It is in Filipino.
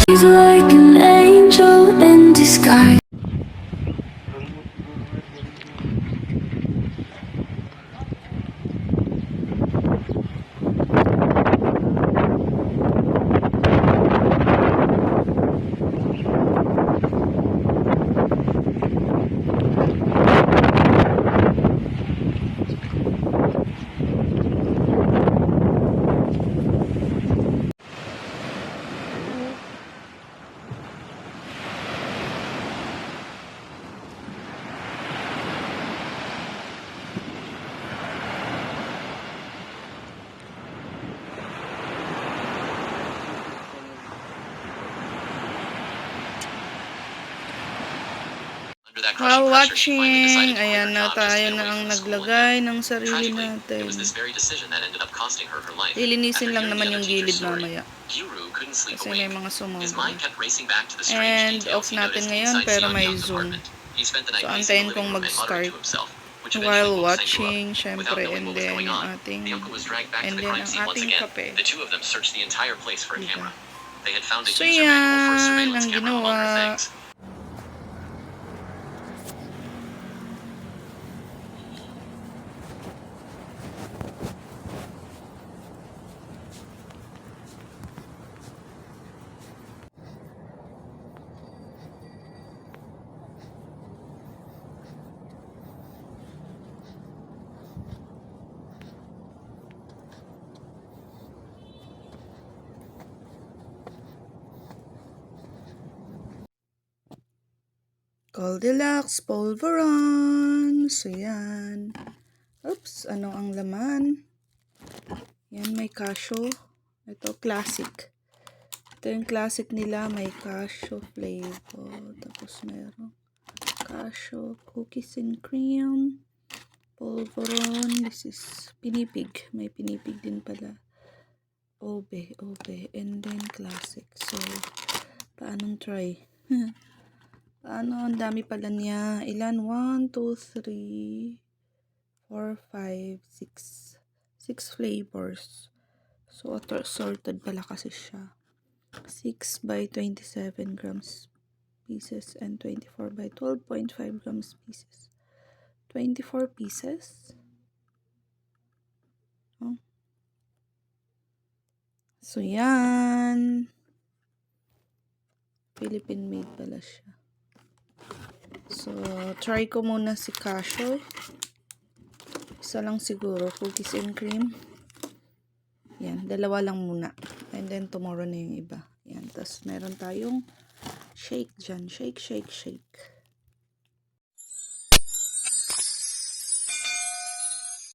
He's like an angel in disguise. While watching, ayan na tayo na ang naglagay ng sarili natin. Lilinisin lang naman yung gilid mamaya. Kasi may mga sumobra. And off natin ngayon pero may zoom. So antayin kong mag-start. While watching, syempre, and then yung ating, and then ang ating kape. Diba? So yan, ang ginawa. Goldilocks Polvoron. So, yan. Oops, ano ang laman? Yan, may cashew. Ito, classic. Ito yung classic nila. May cashew flavor. Tapos, meron cashew, cookies and cream, Polvoron. This is pinipig. May pinipig din pala. Obe. And then, classic. So, paanong try? Ang dami pala niya. Ilan? 1, 2, 3, 4, 5, 6. 6 flavors. So, assorted pala kasi siya. 6 by 27 grams pieces and 24 by 12.5 grams pieces. 24 pieces. Oh. So, yan. Philippine made pala siya. So, try ko muna si cashew. Isa lang siguro, cookies and cream. Yan, dalawa lang muna. And then, tomorrow na yung iba. Yan, tapos meron tayong shake dyan. Shake.